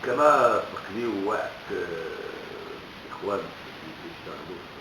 كما سبق لي واحد الإخوان اللي يشتغلوا في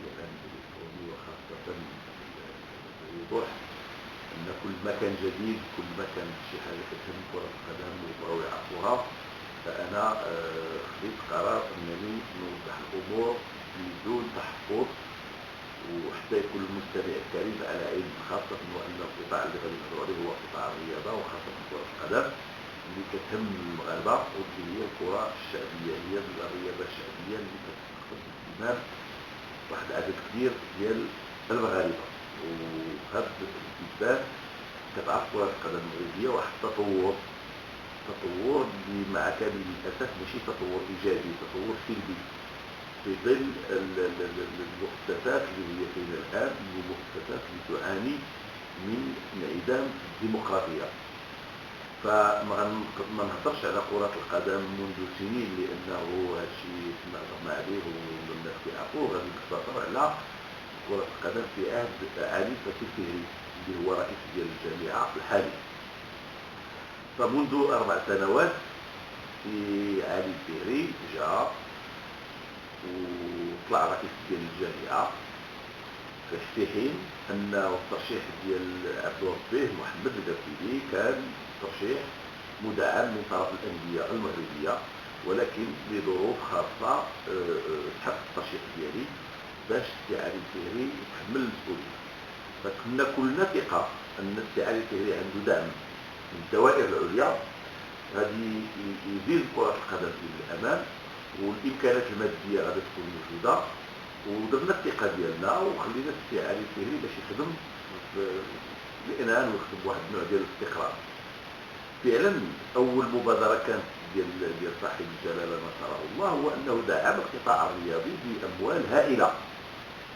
العالم الإلكتروني وخاصة الوضوح أن كل ما كان جديد، كل ما كان شي حاجة كتهم كرة القدم ويبغاو يعرفوها، فأنا خديت قرار أنني نوضح الأمور بدون تحفظ، وحتى يكون المستمع الكريم على علم، خاصة وأن القطاع اللي غادي نهضروا عليه هو قطاع الرياضة وخاصة كرة القدم اللي كتهم المغاربة، واللي هي الكرة الشعبية، هي الرياضة الشعبية اللي كتستقطب اهتمام واحد العدد كبير ديال المغاربة. وهذا الكتاب كتعرف كرة القدم المغربية واحد التطور اللي مع كامل الأسف ماشي تطور إيجابي، تطور سلبي في ظل المؤسسات اللي هي كاينه الآن، المؤسسات اللي تعاني من انعدام الديمقراطية. فما نهضرش على كرة القدم منذ سنين لأنه هادشي سمعنا عليه والناس كيعرفوه، غادي نختصر على كرة القدم في عهد علي فتحي الفهري اللي هو رئيس ديال الجامعة الحالي. فمنذ 4 سنوات في علي الفهري جاء وطلع رئيس ديال الجامعة في حين أن الترشيح ديال عبد الربيه محمد القرفيلي كان ترشيح مدعم من طرف الأندية المغربية، ولكن لظروف خاصة سحبت الترشيح ديالي باش السي علي الفهري يتحمل المسؤولية. فكنا كلنا ثقة أن السي علي الفهري عنده دعم من الدوائر العليا غادي يزيد كرة القدم إلى الأمام، والإمكانات المادية غادي تكون موجودة، ودرنا الثقة ديالنا وخلينا السي علي الفهري باش يخدم بإنان ويخدم بواحد النوع ديال الاستقرار. فعلا أول مبادرة كانت ديال صاحب الجلالة نصره الله هو أنه دعم القطاع الرياضي بأموال هائلة.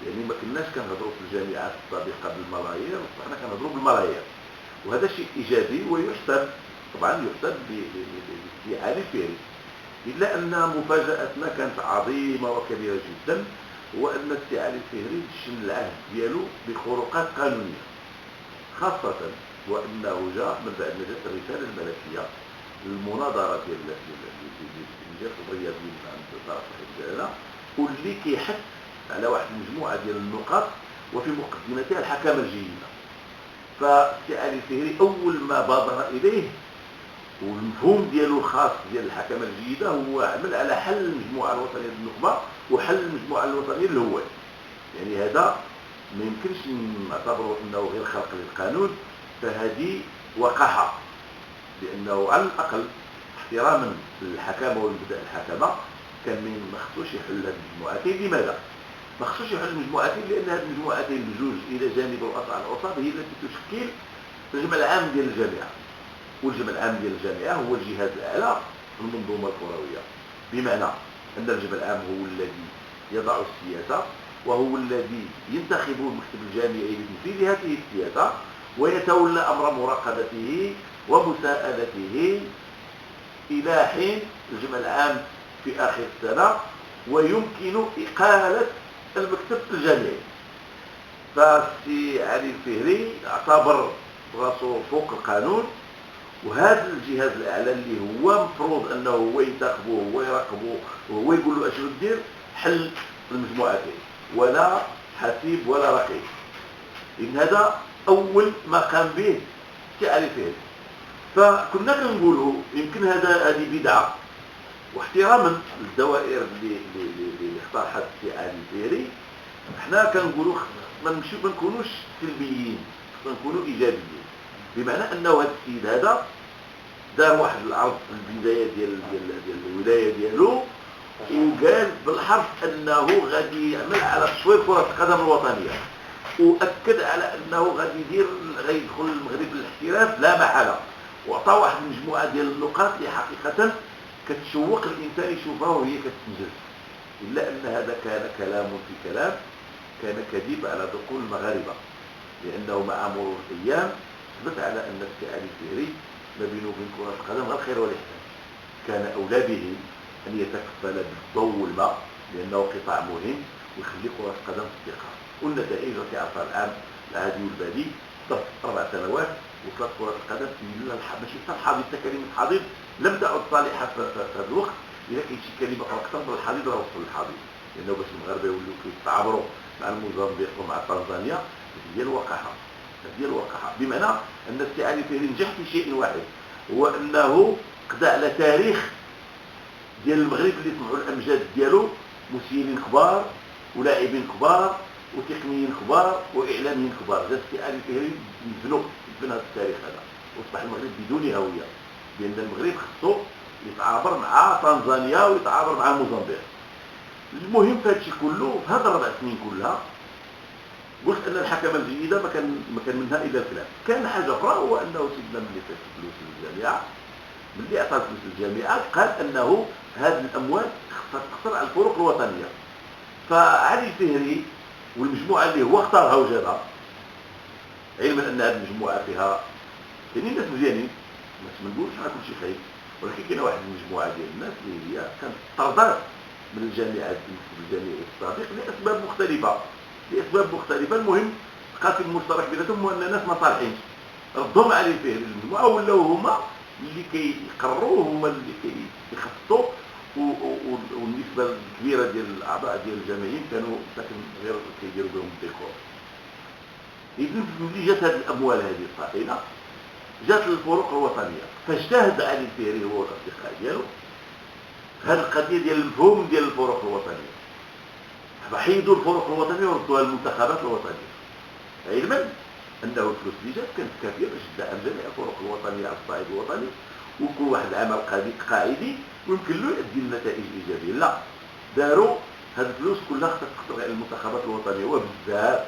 يعني ما كناش كنهضروا في الجامعات السابقة بالملايير، وحنا كنهضروا بالملايير، وهذا شيء إيجابي ويحسب، طبعا يحسب للسي علي الفهري. إلا أن مفاجأتنا كانت عظيمة وكبيرة جدا، هو أن السي علي الفهري شن العهد ديالو بخروقات قانونية، خاصة وأنه جاء من بعد ما جات الرسالة الملكية للمناظرة ديال الرياضيين عند طرف صاحب الجلالة، واللي كيحث على واحد المجموعة ديال النقاط وفي مقدمتها الحكامة الجيدة. فالسي علي الفهري أول ما بادر إليه والمفهوم ديالو الخاص ديال الحكمة الجيدة هو عمل على حل المجموعة الوطنية للنخبة وحل المجموعة الوطنية للهواة. يعني هذا ما يمكنش نعتبره انه غير خلق للقانون، فهذه وقاحة، لانه على الاقل احتراما للحكامة والمبدأ الحكمة كان ما خصوش يحل هذه المجموعتين. لماذا؟ ما خصوش يحل المجموعتين لان هذه المجموعتين بجوج الى جانب العصاب هي التي تشكل الجمع العام ديال الجامعة، والجمع العام ديال الجامعة هو الجهاز الأعلى في المنظومة الكروية، بمعنى أن الجمع العام هو الذي يضع السياسة، وهو الذي ينتخب المكتب الجامعي لتنفيذ هذه السياسة، ويتولى أمر مراقبته ومساءلته إلى حين الجمع العام في آخر السنة، ويمكن إقالة المكتب الجامعي. فالسي علي الفهري اعتبر راسه فوق القانون، وهذا الجهاز الاعلى اللي هو مفروض انه هو ينتخبه وهو يراقبه وهو يقول له اشنو دير، حل المجموعتين ولا حسيب ولا رقيب. ان هذا اول ما قام به السي علي الفهري. فكنا كنقولوا يمكن هذه بدعه، واحتراما للدوائر اللي اقترحت السي علي الفهري، احنا كنقولوا ما نكونوش سلبيين، نكونوا ايجابيين، بمعنى انه هذا السيد هذا دار واحد العرض في البدايه ديال الولايه ديالو، وقال بالحرف انه غادي يعمل على تطوير كره القدم الوطنيه، واكد على انه غادي يدخل المغرب للاحتراف لا محاله، وعطى واحد المجموعه ديال النقاط اللي حقيقه كتشوق الانسان يشوفها وهي كتنجز. الا ان هذا كان كلام في كلام، كان كذب على عقول المغاربه، لانه مع مرور الايام ثبت على ان السي علي الفهري ما بينه وبين كرة القدم غير الخير والإحسان. كان أولى به أن يتكفل بالضوء والماء، لأنه قطاع مهم ويخلي كرة القدم في الثقة. والنتائج التي عرفها الآن العادي والبادي ضرب 4 سنوات وصلت كرة القدم إلى باش يصير الحضيض. حتى كلمة حضيض لم تعد صالحة في هذا الوقت، إلا كاين شي كلمة أكثر من الحضيض راه وصل للحضيض، لأنه باش المغاربة يوليو كيتعابروا مع موزمبيق ومع تنزانيا هي الوقاحة. هي الوقاحة بمعنى أن السي علي الفهري نجح في شيء واحد، هو أنه قضى على تاريخ ديال المغرب اللي سمعوا الأمجاد ديالو، مسيرين كبار ولاعبين كبار وتقنيين كبار واعلاميين كبار. جا السي علي الفهري دفن هذا التاريخ هذا، واصبح المغرب بدون هويه، لان المغرب خصو يتعابر مع تنزانيا ويتعابر مع موزمبيق. المهم في هذا الشيء كله، في هذه الربع سنين كلها قلت ان الحكمه الجيده ما كان منها الا الكلام. كان حاجه اخرى، هو انه سيدنا ملي عطى فلوس للجامعه، ملي عطى فلوس للجامعه قال انه هذه الاموال خصها تقصر على الفروق الوطنيه. فعلي الفهري والمجموعه اللي هو اختارها وجابها، علما ان هذه المجموعه فيها كاينين ناس مزيانين، ما نقولش على كل شيء خايب، ولكن كاينه واحد المجموعه ديال الناس اللي هي كانت طردات من الجامعات السابق لاسباب مختلفه. المهم القاسم المشترك بيناتهم هو ان الناس ما صالحينش، ردهم علي الفهري المجموعه، ولاو هما اللي كيقرروا، هما اللي كيخططوا، والنسبه الكبيره ديال الاعضاء ديال الجمعيين كانوا لكن غير كيديروا بهم الديكور. اذا ملي جات هذه الاموال هذه الطائله جات للفروق الوطنيه، فاجتهد علي الفهري هو والاصدقاء ديالو هذه القضيه ديال المفهوم ديال الفروق الوطنيه، فحيدوا الفروق الوطنيه وردوها للمنتخبات الوطنيه، علما انه الفلوس اللي جات كانت كافيه باش تدعم جميع الفروق الوطنيه على الصعيد الوطني، ويكون واحد العمل قاعدي ويمكن له يؤدي لنتائج ايجابيه. لا، داروا هذه الفلوس كلها خصها تخطر على المنتخبات الوطنيه وبزاف،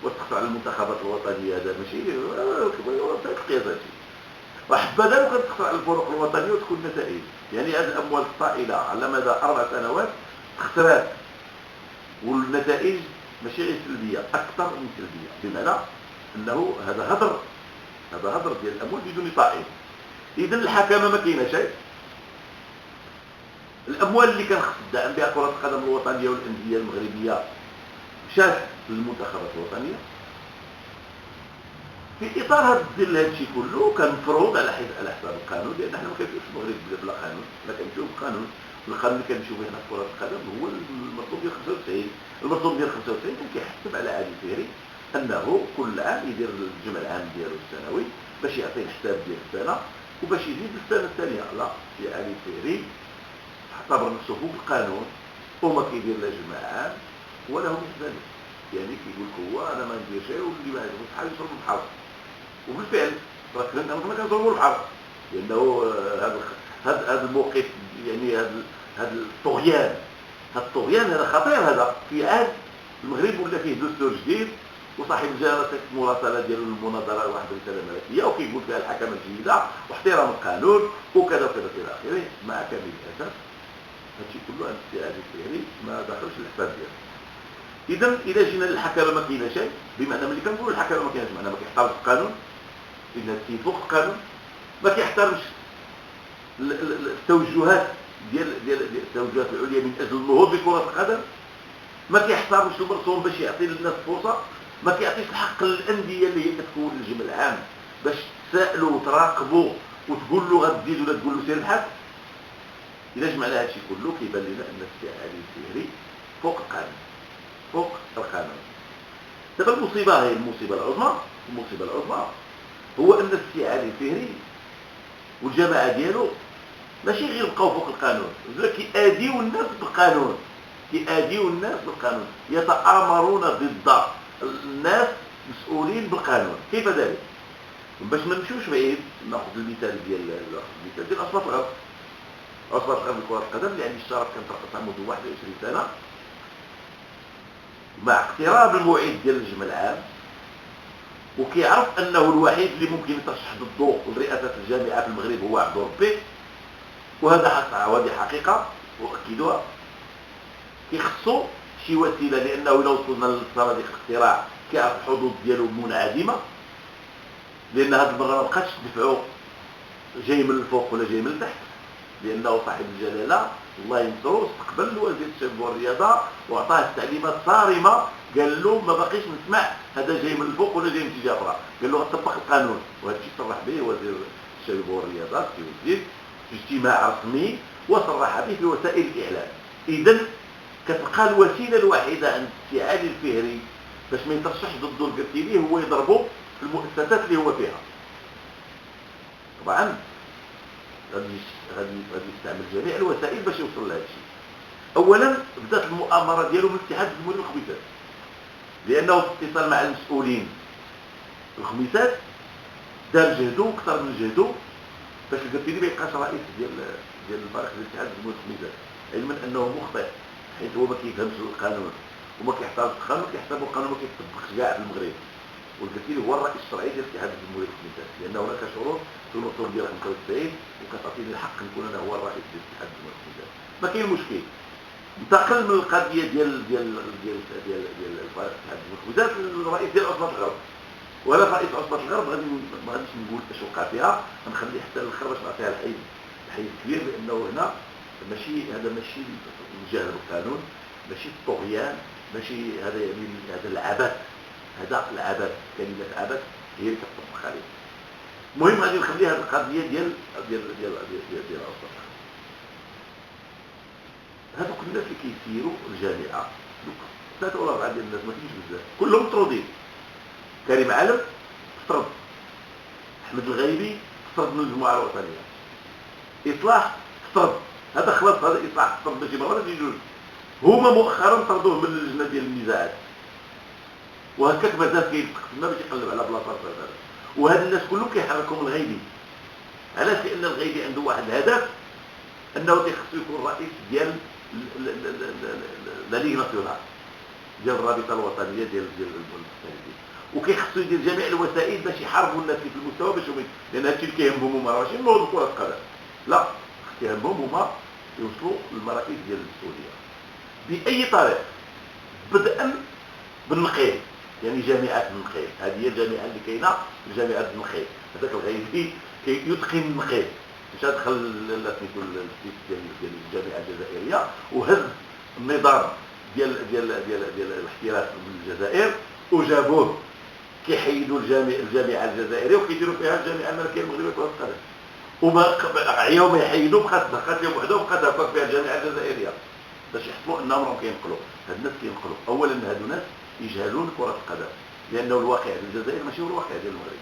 وتخطر على المنتخبات الوطنيه هذا ماشي قياساتي، وحبذا لو كانت تخطر على الفروق الوطنيه وتكون نتائج. يعني هذه الاموال الطائله على مدى 4 سنوات خسرات، والنتائج ماشي غير سلبيه، اكثر من سلبيه، بمعنى انه هذا هدر ديال الاموال بدون طائل. اذا الحكامه ما كاينه شيء، الاموال اللي كان خص تدعم بها كره القدم الوطنيه والانديه المغربيه مشات للمنتخبات الوطنيه. في اطار هذا الشيء كله كان مفروض على حساب القانون، لان احنا ما كنمشيوش المغرب بلا قانون، لا كنمشيو بالقانون. القانون اللي كنمشيو به هنا في كره القدم هو المطلوب ديال 95. المطلوب ديال 95 كان كيحسب على علي الفهري انه كل عام يدير الجمع العام ديالو السنوي باش يعطي الحساب ديال السنه وباش يزيد السنه الثانيه. لا، في علي الفهري اعتبر نفسه فوق القانون وما كيدير لا جمع عام ولا هو ذلك، يعني كيقول لك هو انا ما ندير شيء واللي ما عجبوش بحال يشرب البحر. وبالفعل راه كنا كنضربوا البحر، لانه هذا الموقف، يعني هذا الطغيان هذا خطير. هذا في عهد المغرب ولا فيه دستور جديد، وصاحب الجلاله المراسله ديال المناظره الواحده السلام الملكيه، وكيقول فيها الحكمه الجيده واحترام القانون وكذا وكذا الى اخره. مع كامل الاسف هادشي كله السي علي الفهري ما دخلش الحساب ديالو. اذا جينا للحكمه ما كاينه شيء، بمعنى ملي كنقولوا الحكمه ما كاينش معنى ما كيحترمش القانون، لان السيد فوق القانون، ما كيحترمش التوجهات ديال التوجهات العليا من اجل النهوض بكره القدم، ما كيحترمش المرسوم باش يعطي للناس فرصه، ما كيعطيش الحق للانديه اللي هي كتكون الجمع العام باش تسالوا وتراقبوا وتقول له غتزيد ولا تقول له سير الحق. الا جمعنا هادشي كله كيبان لنا ان السي علي الفهري فوق القانون. دابا المصيبه هي المصيبه العظمى هو ان السي علي الفهري والجماعه ديالو ماشي غير بقاو فوق القانون، بل كيأديو الناس بالقانون، يتآمرون ضد الناس مسؤولين بالقانون. كيف ذلك؟ باش ما نمشيوش بعيد ناخذ المثال ديال اصوات الغرب لكرة القدم اللي عندي اشتراك كنترقصها منذ 21 سنه. مع اقتراب الموعد ديال الجمع العام وكيعرف انه الوحيد اللي ممكن يترشح ضده لرئاسه الجامعه في المغرب هو عبد ربي، وهذه حقيقه واكدوها، كيخصو شي وسيله، لانه الا وصلنا لصناديق الاقتراع كيعرف الحظوظ ديالو منعدمه، لان هذه المره ما بقاتش تدفعوا جاي من الفوق ولا جاي من التحت، لانه صاحب الجلاله الله ينصرو استقبل وزير الشباب والرياضه واعطاه تعليمات صارمه قال له ما باقيش نسمع هذا جاي من الفوق ولا جاي من جهه اخرى، قال له غطبق القانون. وهذا الشيء صرح به وزير الشباب والرياضه في وزير في اجتماع رسمي وصرح به في وسائل الاعلام. اذا كتبقى الوسيله الوحيده عند استعاد الفهري باش ما يترشحش ضده القرتيلي هو يضربه في المؤسسات اللي هو فيها. طبعا غادي يستعمل جميع الوسائل باش يوصل لهذا الشيء. اولا بدات المؤامره ديالو من اتحاد جمهوري الخبيثات، لانه في اتصال مع المسؤولين الخميسات دار جهده اكثر من جهده باش القرتيلي ما يبقاش رئيس ديال الفريق ديال الاتحاد الجمهوري الخميسات، علما انه مخطئ حيث هو ما كيفهمش القانون وما كيحترمش القانون، كيحسب القانون ما كيطبقش كاع في المغرب. والقرتيلي هو الرئيس الشرعي ديال الاتحاد الجمهوري الخميسات، لان هناك شروط في النصوص ديال 95 وكتعطيني الحق نكون انا هو الرئيس ديال الاتحاد الجمهوري الخميسات. ما كاين مشكل. انتقل من القضيه ديال الفريق الاتحاد الجمهوري الخميسات للرئيس ديال عصبه الغرب. وانا رئيس عصبه الغرب ما غاديش نقول اش وقع فيها، غنخلي حتى الاخر باش نعطيها الحيز كبير، لانه هنا هذا ماشي الجهل بالقانون، ماشي الطغيان، ماشي هذا يعني هذا العبث، هذا العبث، كلمه عبث هي اللي كتطبق عليه. المهم غادي نخلي هذه القضيه ديال عصبه. هذوك الناس اللي كيسيروا الجامعه دوك 3 ولا 4 ديال الناس ما كاينش بزاف، كلهم مطرودين. كريم علم طرد، احمد الغيبي طرد من الجماعه الوطنيه، اصلاح طرد، هذا خلاص هذا اصلاح طرد ماشي مره ماشي جوج، هما مؤخرا طردوه من اللجنه ديال النزاعات. وهكاك مازال كيتقسم باش يقلب على بلاصه هذا. وهاد الناس كلهم كيحركهم الغيبي. علاش؟ لان الغيبي عنده واحد الهدف، انه خصو يكون رئيس ديال لا ليغ ناسيونال ديال الرابطه الوطنيه ديال المجتهدين، وكيخصو يدير جميع الوسائل باش يحاربوا الناس اللي في المستوى باش لان هادشي اللي كيهمهم هما ماشي نوضوا كره القدم، لا كيهمهم هما يوصلوا للمراكز ديال المسؤوليه باي طريقه، بدءا بالنقيب، يعني جامعات النقيب. هذه هي الجامعه اللي كاينه، جامعه النقيب. هذاك الغيبي كيتقن النقيب، مشى دخل سميتو السيت ديال الجامعه الجزائريه وهز النظام ديال الاحتراف من الجزائر وجابوه كيحيدوا الجامعه الجزائريه وكيديروا فيها الجامعه الملكيه المغربيه لكره القدم. وما عياو ما يحيدوا بقات لهم وحده وبقات هكاك فيها الجامعه الجزائريه باش يحصلوا انهم راهم كينقلوا. هاد الناس كينقلوا، اولا هادو ناس يجهلون كره القدم، لانه الواقع ديال الجزائر ماشي هو الواقع ديال المغرب،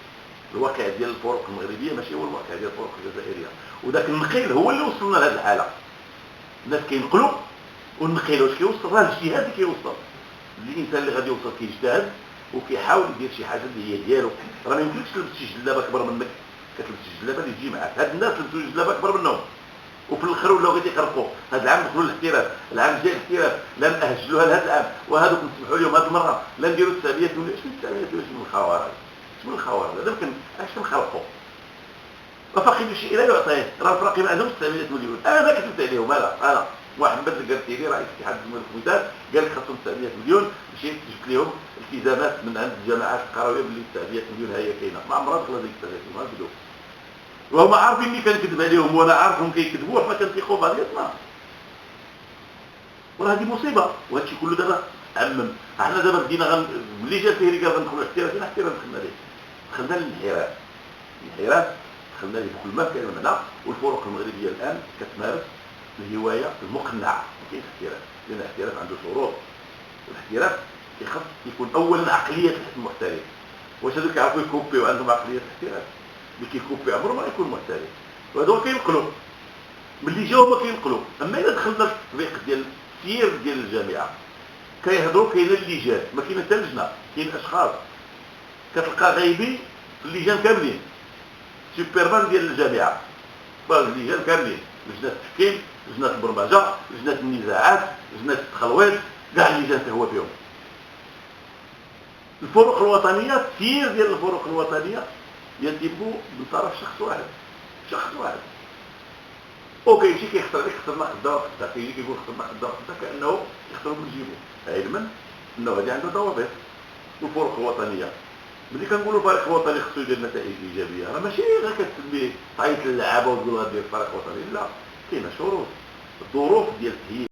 الواقع ديال الفرق المغربيه ماشي هو الواقع ديال الفرق الجزائريه. وذاك النقيل هو اللي وصلنا لهذه الحاله. الناس كينقلوا والنقيل واش كيوصل؟ راه الاجتهاد اللي كيوصل. الانسان اللي غادي يوصل كيجتهد وكيحاول يدير شي حاجه اللي هي ديالو. راه ما يمكنش تلبس شي جلابه اكبر منك، كتلبس شي جلابه اللي تجي معاك. هاد الناس لبسوا جلابه اكبر منهم وفي الاخر ولاو غادي يخرقوا. هذا العام دخلوا الاحتراف، العام الجاي الاحتراف لا ناجلوها لهذا العام، وهذوك نسمحوا لهم هذه المره لا نديروا التسابيات. ولا شنو التسابيات؟ واش من الخوارج؟ شنو الخوارج؟ هذا يمكن اش كنخرقوا ففقدوا شيء لا يعطيه. راه الفراقي ما عندهمش 900 مليون. انا كتبت عليهم، انا محمد القرتيلي رئيس اتحاد الجمهوريه الخميسات قال لك خاصهم 900 مليون. مشيت جبت لهم التزامات من عند الجماعات القرويه باللي 900 مليون هي كاينه، ما عمرها دخلت ديك 900 مليون بدو. وهما عارفين اني كنكذب عليهم وانا عارفهم كيكذبوا وحنا كنثيقوا بعضياتنا. وراه هذه مصيبه، وهذا الشيء كله دابا عمم. احنا دابا بدينا ملي جا الفهري قال غندخلوا الاحتراف، فين الاحتراف دخلنا ليه؟ دخلنا للانحراف. الانحراف دخلنا ليه بكل ما كان معنى. والفرق المغربيه الان كتمارس الهوايه المقنعه، ما كاينش احتراف، لان الاحتراف عنده شروط. والاحتراف كيخص يكون اولا عقليه المحترف. واش هذوك كيعرفوا يكوبي وعندهم عقليه الاحتراف؟ اللي كيكوبي عمره ما يكون محترف. وهذول كينقلوا ملي جاو ما كينقلوا. اما الا دخلنا في التطبيق ديال السير ديال الجامعه كيهضروا، كاين اللجان، ما كاين حتى لجنه، كاين اشخاص كتلقى غايبي في اللجان كاملين، سوبرمان ديال الجامعه، اللجان كاملين، لجنه التحكيم، لجنه البرمجه، لجنه النزاعات، لجنه التخلويط، كاع اللجان حتى هو فيهم. الفروق الوطنيه، السير ديال الفروق الوطنيه يتم من طرف شخص واحد. اوكي شي كيخسر عليك، خسرنا خدا وخدا، كاين اللي كيقول خسرنا خدا وخدا كانه يخسروا من جيبو، علما انه هذه عنده ضوابط. والفروق الوطنيه ملي كنقولوا الفريق الوطني خصو يدير نتائج ايجابيه، راه ماشي غير كتسمي تعيط للعابه وتقول غادير فريق وطني، لا، كاينه شروط، الظروف ديال التهيئه